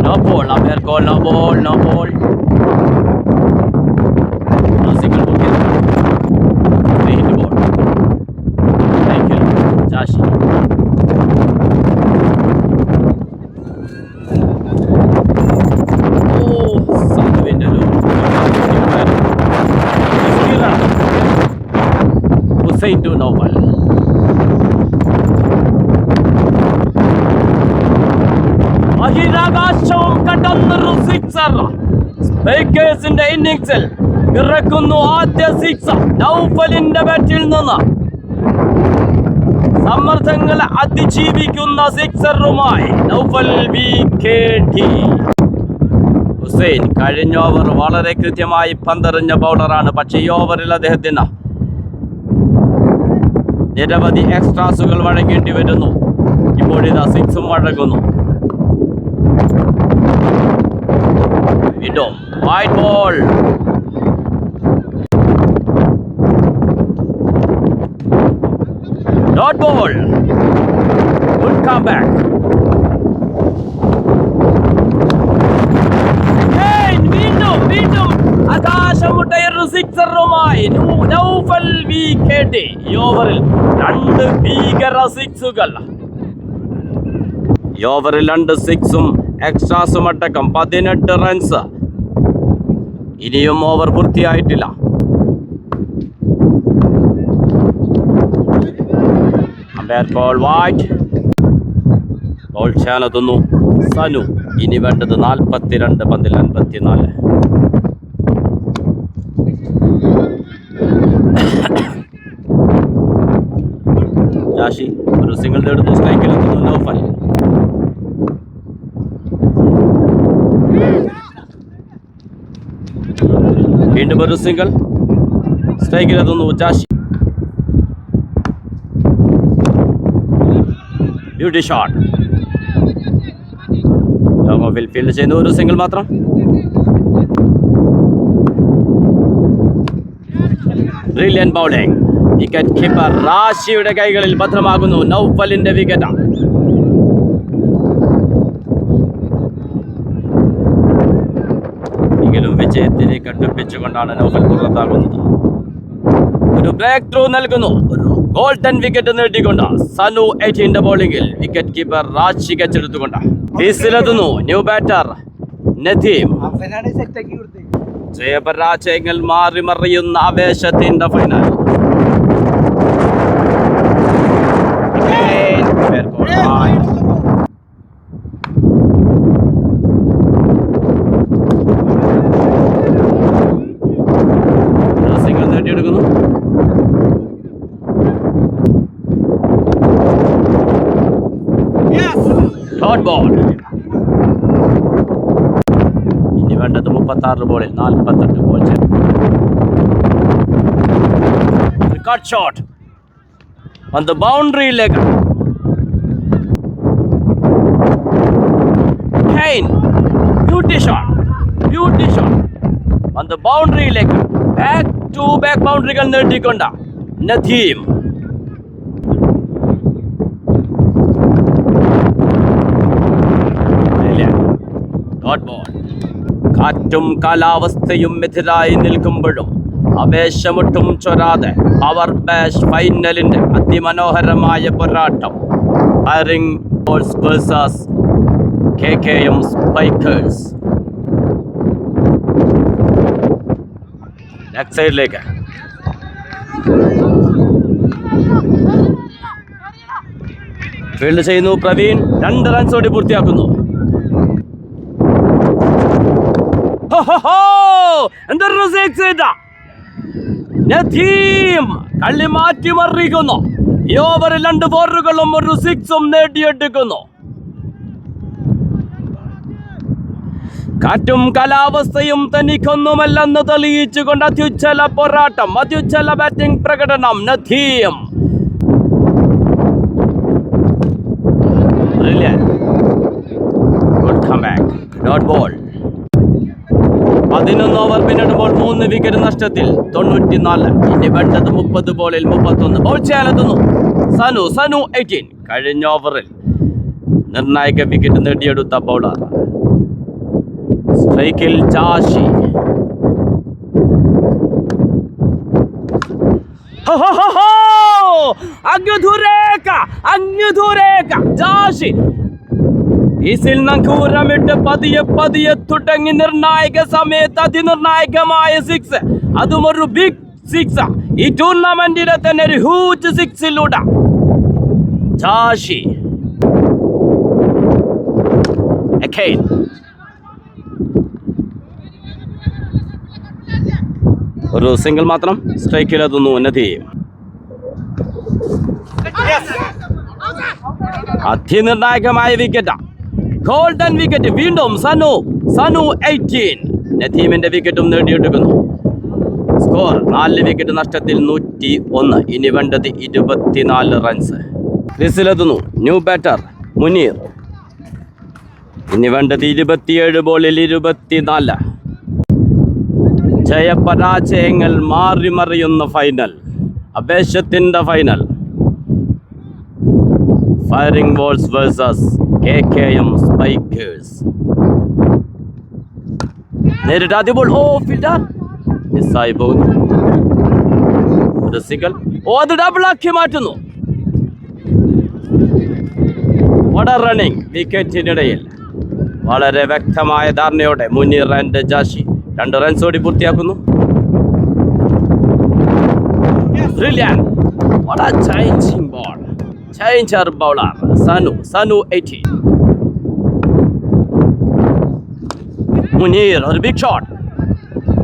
No ball. Umpire call no ball. No ball. Single ball. Jashi. Hussain to Nowfal. ബഹിരാകാശവും കടന്നൊരു സിക്സർ. സ്പൈക്കേഴ്സിന്റെ ഇന്നിംഗ്സിൽ ഇറക്കുന്നു ആദ്യ സിക്സർ നൗഫലിന്റെ ബാറ്റിൽ നിന്ന്. സമ്മർദ്ദങ്ങളെ അതിജീവിക്കുന്ന സിക്സറുമായി നൗഫൽ വിക്കറ്റ്. ഹുസൈൻ കഴിഞ്ഞ ഓവർ വളരെ കൃത്യമായി പന്തെറിഞ്ഞ ബൗളറാണ്. പക്ഷേ ഈ ഓവറിൽ അദ്ദേഹത്തിന് നിരവധി എക്സ്ട്രാസുകൾ വഴങ്ങേണ്ടി വരുന്നു. ഇപ്പോഴിതാ സിക്സും വഴങ്ങുന്നു. വീണ്ടും wide ball. Dot ball. Good come back. വീണ്ടും ആകാശമുട്ടയൊരു സിക്സറുമായി നൗഫൽ വിക്കറ്റ്. ഈ ഓവറിൽ 2 ഭീകര സിക്സുകൾ. ഈ ഓവറിൽ 2 സിക്സും എക്സ്ട്രാസും അടക്കം 18 റൺസ്. ഇനിയും ഓവർ പൂർത്തിയായിട്ടില്ല. Umpire call wide. ബോൾ ചെയ്യാനെത്തുന്നു സനു. ഇനി വേണ്ടത് 42 പന്തിൽ 54. ജാഷി ഒരു സിംഗിൾ നേടുന്നു. സ്ട്രൈക്കിലെത്തുന്നു നൗഫൽ. വീണ്ടും ഒരു സിംഗിൾ. സ്ട്രൈക്കിലെത്തുന്നു ജാഷി. Beauty shot. ലോങ് ഓഫിൽ ഫീൽഡ് ചെയ്യുന്ന ഒരു സിംഗിൾ മാത്രം. Brilliant bowling. വിക്കറ്റ് കീപ്പർ റാഷിയുടെ കൈകളിൽ ഭദ്രമാകുന്നു. നൗഫലിന്റെ വിക്കറ്റാണ്. എങ്കിലും വിജയത്തിലേക്ക് അടുപ്പിച്ചുകൊണ്ടാണ് നൗഫൽ പുറത്താകുന്നത്. ഒരു ബ്രേക്ക് ത്രൂ നൽകുന്നു. ഒരു ഗോൾഡൻ വിക്കറ്റ് നേടിക്കൊണ്ട് സനു 18 ബോളിംഗിൽ വിക്കറ്റ് കീപ്പർ റാഷി കച്ചെടുത്തുകൊണ്ട് ഫീസിലെത്തുന്നു ന്യൂ ബാറ്റർ നദീം. ജയപരാജയങ്ങൾ മാറി മറിയുന്ന ആവേശത്തിന്റെ ഫൈനൽ. സിംഗിൾ നേടിയെടുക്കുന്നു. Dot ball. ഇനി വേണ്ടത് 36 ബോളിൽ 48 ball. Cut shot on the boundary leg. Kane, beauty shot on the boundary leg. Back to back boundary കൾ നേടിക്കൊണ്ട നദീം. Dot ball. കാറ്റും കാലാവസ്ഥയും എതിരായി നിൽക്കുമ്പോഴും ആവേശമൊട്ടും ചൊരാതെ പവർ ബാഷ് ഫൈനലിന്റെ അതിമനോഹരമായ പോരാട്ടം. Firing walls versus KKM spikers. Left സൈഡിലേക്ക് ഫീൽഡ് ചെയ്യുന്നു പ്രവീൺ. 2 റൺസോടെ പൂർത്തിയാക്കുന്നു. എന്തൊരു സിക്സ് ഇതാ! നദീം കളി മാറ്റിമറിക്കുന്നു. ഈ ഓവറിൽ 2 ഫോറുകളും 1 സിക്സും നേടിയെടുക്കുന്നു. കാറ്റും കാലാവസ്ഥയും തനിക്കൊന്നുമല്ലെന്ന് തെളിയിച്ചുകൊണ്ട് അത്യുജ്വല പോരാട്ടം, അത്യുജ്വല ബാറ്റിംഗ് പ്രകടനം. Nadeem good comeback, dot ball. 11 over പിന്നിടുമ്പോൾ 3 വിക്കറ്റ് നഷ്ടത്തിൽ 94. ഇനി വേണ്ടത് 30 ബോളിൽ 31. ബോൾ ചെയ്യാനെത്തുന്നു സനു. 18. കഴിഞ്ഞ ഓവറിൽ നിർണായക വിക്കറ്റ് നേടിയെടുത്ത ബൗളർ. സ്ട്രൈക്കിൽ ജാഷി. അങ്ങ് ദൂരേക്ക് ജാഷി ഈസിൽ നങ്കൂരമിട്ട് പതിയെ തുടങ്ങി നിർണായക സമയത്ത് അതിനിർണായകമായ 6. അതും ഒരു ബിഗ് 6. ഈ ടൂർണമെന്റിലെ തന്നെ ഒരു ഹ്യൂജ് 6-ലൂടെ ജാഷി. ഒരു സിംഗിൾ മാത്രം. സ്ട്രൈക്കിലെത്തുന്നു നദീം. അതിനിർണായകമായ വിക്കറ്റ്, ഗോൾഡൻ വിക്കറ്റ്. വീണ്ടും സനു. 18. നദീമിന്റെ വിക്കറ്റും നേടിയെടുക്കുന്നു. സ്കോർ 4 വിക്കറ്റ് നഷ്ടത്തിൽ 101. ഇനി വേണ്ടത് 24 റൺസ്. ക്രീസിലെത്തുന്നു ന്യൂ ബാറ്റർ മുനീർ. ഇനി വേണ്ടത് 27 ബോളിൽ 24. ജയപരാജയങ്ങൾ മാറിമറിയുന്ന ഫൈനൽ, അപേക്ഷത്തിന്റെ final. Firing walls versus KKM Spikers. നേരിട്ട് ആദ്യ ബോൾ. ഫീൽഡർ മിസ്സായി പോകുന്നു. ഒരു സിംഗിൾ. അത് ഡബിളാക്കി മാറ്റുന്നു. റണ്ണിംഗ് വിക്കറ്റിനിടയിൽ വളരെ വ്യക്തമായ ധാരണയോടെ മുനീർ ആൻഡ് ജാഷി 2 റൺസോടി പൂർത്തിയാക്കുന്നു. Brilliant. What a changing ball. Changer bowler Sanu 18. Muneer ഒരു ബിഗ് ഷോട്ട്.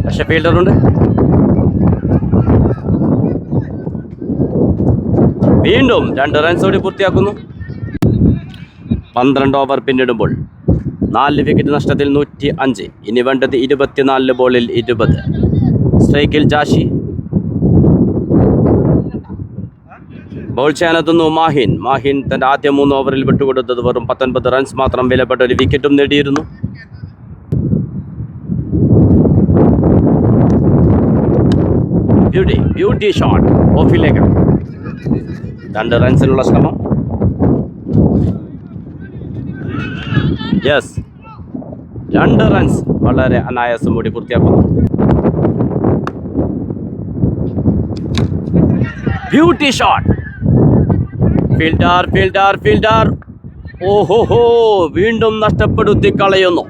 പക്ഷെ ഫീൽഡറുണ്ട്. വീണ്ടും 2 റൺസോടി പൂർത്തിയാക്കുന്നു. 12 ഓവർ പിന്നിടുമ്പോൾ 4 വിക്കറ്റ് നഷ്ടത്തിൽ 105. ഇനി വേണ്ടത് 24 ബോളിൽ 20. സ്ട്രൈക്കിൽ ജാഷി. ബോൾ ചെയ്യാനെത്തുന്നു മാഹിൻ. തന്റെ ആദ്യ 3 ഓവറിൽ വിട്ടുകൊടുത്തത് വെറും 19 റൺസ് മാത്രം. വിലപ്പെട്ട ഒരു വിക്കറ്റും നേടിയിരുന്നു. Beauty shot ഓഫിലേക്ക്. 2 റൺസിനുള്ള ശ്രമം. യെസ്, 2 റൺസ് വളരെ അനായാസം കൂടി പൂർത്തിയാക്കുന്നു. Beauty shot. ഫീൽഡർ. ഓഹോഹോ, വീണ്ടും നഷ്ടപ്പെടുത്തി കളയുന്നു.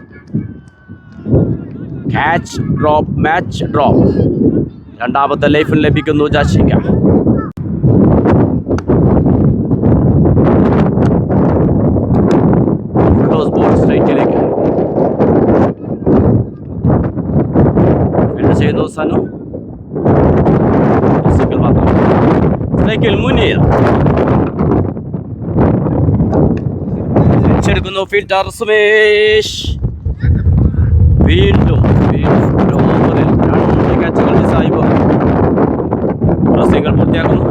Match drop. 2ാമത്തെ ലൈഫിൽ ലഭിക്കുന്നു ജാഷിക്ക. സ്ട്രൈക്കിലേക്ക് ഫീൽഡ് ചെയ്യുന്നു സനു. സിംഗിൾ മാത്രം. സ്ട്രൈക്കിൽ മുനീർ. തിരിച്ചെടുക്കുന്നു ഫീൽഡർ സുമേഷ്. വീണ്ടും ഓവറിൽ 2 ക്യാച്ചുകൾ മിസ്സായി പോകും. സിംഗിൾ പൂർത്തിയാക്കുന്നു.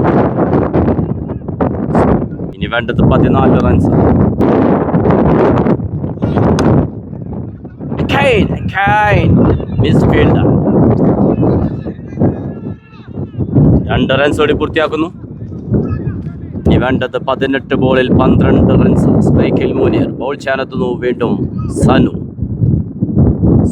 ഇനി വേണ്ടത് 14 റൺസ്. Miss fielder. 2 റൺസോടി പൂർത്തിയാക്കുന്നു. ഇനി വേണ്ടത് 18 ബോളിൽ 12 റൺസ്. സ്ട്രൈക്കിൽ മുനീർ. ബോൾ ചെയ്യാനെത്തുന്നു വീണ്ടും സനു.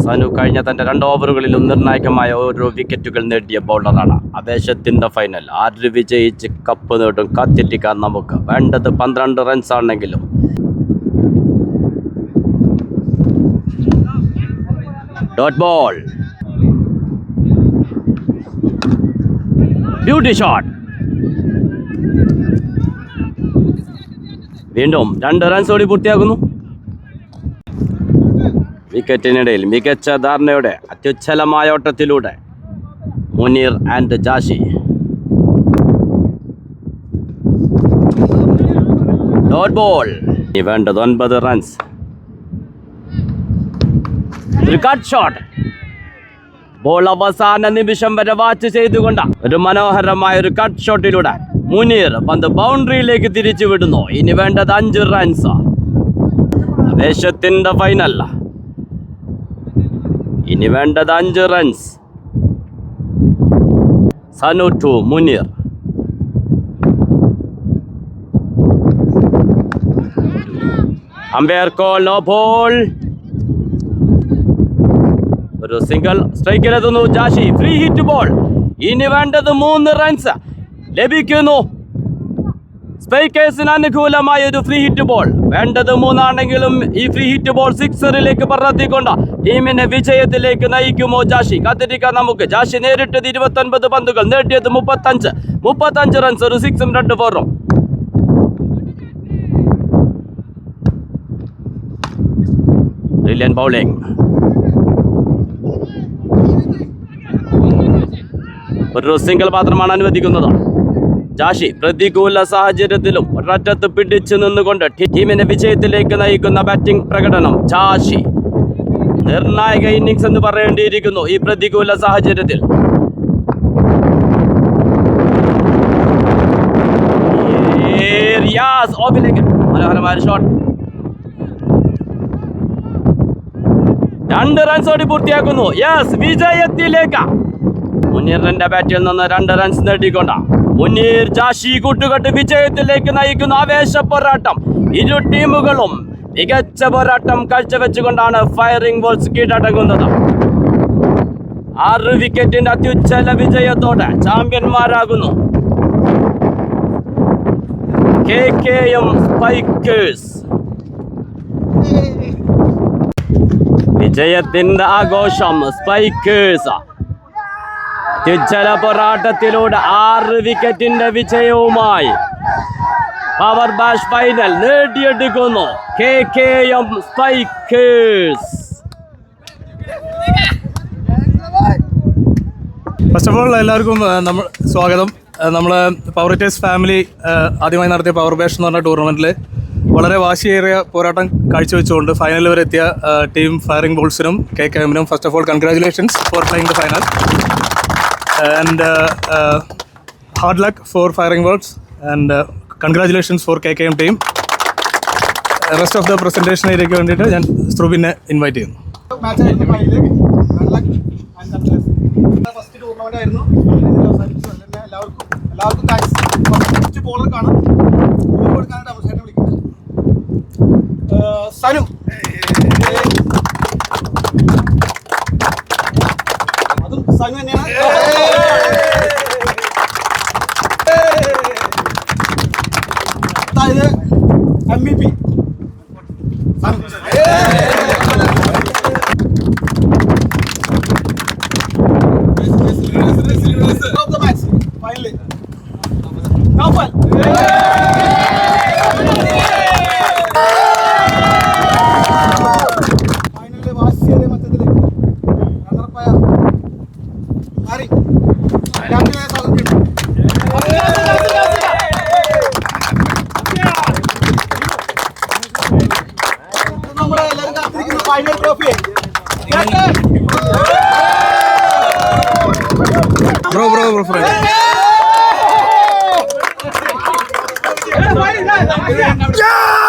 സനു കഴിഞ്ഞ തൻ്റെ 2 ഓവറുകളിലും നിർണായകമായ ഓരോ വിക്കറ്റുകൾ നേടിയ ബൗളറാണ്. ആവേശത്തിൻ്റെ ഫൈനൽ. ആര് വിജയിച്ച് കപ്പ് നേടും കാത്തിരിക്കാൻ നമുക്ക്. വേണ്ടത് 12 റൺസ് ആണെങ്കിലും. Dot ball, beauty shot. വീണ്ടും 2 റൺസ് ഓടി പൂർത്തിയാക്കുന്നു. വിക്കറ്റിനിടയിൽ മികച്ച ധാരണയോടെ അത്യുച്ഛലമായ ഓട്ടത്തിലൂടെ Munir and Jashi. Dot ball. വേണ്ടത് 9 റൺസ്. ഒരു കട്ട് ഷോട്ട്. ബോൾ അവസാന നിമിഷം വരെ വാച്ച് ചെയ്തുകൊണ്ട് ഒരു മനോഹരമായ ഒരു കട്ട് ഷോട്ടിലൂടെ മുനീർ പന്ത് ബൗണ്ടറിയിലേക്ക് തിരിച്ചു വിടുന്നു. ഇനി വേണ്ടത് 5 റൺസ്. ആവേശത്തിന്റെ ഫൈനൽ. ഇനി വേണ്ടത് 5 runs. Sanu to Munir. Umpire call, no ball. ഒരു സിംഗിൾ സ്ട്രൈക്കിലെത്തുന്നു ജാഷി. Free hit ball. ഇനി വേണ്ടത് 3 റൺസ് ലഭിക്കുന്നു. സ്പൈക്കേഴ്സിന് അനുകൂലമായ ഒരു ഫ്രീ ഹിറ്റ് ബോൾ. വേണ്ടത് 3 ആണെങ്കിലും ഈ ഫ്രീ ഹിറ്റ് ബോൾ സിക്സറിലേക്ക് പറത്തിക്കൊണ്ട് ടീമിനെ വിജയത്തിലേക്ക് നയിക്കുമോ ജാഷി? കാത്തിരിക്കാൻ നമുക്ക്. ജാഷി നേരിട്ടത് 29 പന്തുകൾ, നേടിയത് 35 റൺസ്, ഒരു 6ഉം 2 4ഉം. Brilliant bowling. ഒരു സിംഗിൾ മാത്രമാണ് അനുവദിക്കുന്നത്. ജാഷി പ്രതികൂല സാഹചര്യത്തിലും ഒരറ്റത്ത് പിടിച്ചു നിന്നുകൊണ്ട് ടീമിനെ വിജയത്തിലേക്ക് നയിക്കുന്ന ബാറ്റിംഗ് പ്രകടനം. ജാഷി നിർണായക ഇന്നിംഗ്സ് എന്ന് പറയേണ്ടിയിരിക്കുന്നു ഈ പ്രതികൂല സാഹചര്യത്തിൽ. മനോഹരമായ ഷോട്ട്. 2 റൺസ് ഓടി പൂർത്തിയാക്കുന്നു. യെസ്, വിജയത്തിലേക്ക്. മുനീറിന്റെ ബാറ്റിൽ നിന്ന് 2 റൺസ് നേടിക്കൊണ്ട് മുനീർ ജാഷി കൂട്ടുകെട്ട് വിജയത്തിലേക്ക് നയിക്കുന്ന ആവേശ പോരാട്ടം. ഇരു ടീമുകളും മികച്ച പോരാട്ടം കാഴ്ചവെച്ചുകൊണ്ടാണ് ഫയറിംഗ് ബോൾസ് കീഴടങ്ങുന്നത്. 6 വിക്കറ്റിന്റെ അത്യുച്ഛല വിജയത്തോടെ ചാമ്പ്യന്മാരാകുന്നു KKM സ്പൈക്കേഴ്സ്. വിജയത്തിന്റെ ആഘോഷം സ്പൈക്കേഴ്സ്. അത്യുജ്വല പോരാട്ടത്തിലൂടെ 6 വിക്കറ്റിന്റെ വിജയവുമായി പവർ ബാഷ് ഫൈനൽ നേടിയെടുക്കുന്നു KKM Spikers. First of all എല്ലാവർക്കും സ്വാഗതം. നമ്മൾ പവർ ഹിറ്റേഴ്സ് ഫാമിലി ആദ്യമായി നടത്തിയ പവർ ബാഷ് എന്ന് പറഞ്ഞ ടൂർണമെൻറ്റിൽ വളരെ വാശിയേറിയ പോരാട്ടം കാഴ്ചവെച്ചുകൊണ്ട് ഫൈനൽ വരെ എത്തിയ ടീം ഫയറിംഗ് ബോൾസിനും KKMനും first of all congratulations for playing the final and hard luck for Firing Balls and congratulations for KKM team. Rest of the presentation ഏരിയയ്ക്ക് വേണ്ടിയിട്ട് ഞാൻ സ്ട്രൂബിനെ ഇൻവൈറ്റ് ചെയ്യുന്നു. ഫസ്റ്റ് ടൂർണമെന്റ് ആയിരുന്നു. എല്ലാവർക്കും താങ്ക്സ്. ഫസ്റ്റ് ബോളർക്കാണ് കൊടുക്കാനായിട്ട് അവസരം വിളിക്കുന്നത് സനു. അതും സനു തന്നെയാണ്. അതായത് MVP സനു. ഫൈനലിലെ വാശിയേറിയ മത്സരത്തിലേക്ക് റണ്ണറപ്പായ നമ്മുടെ എല്ലാവരും കാത്തിരിക്കുന്ന final trophy. Bro front Yeah!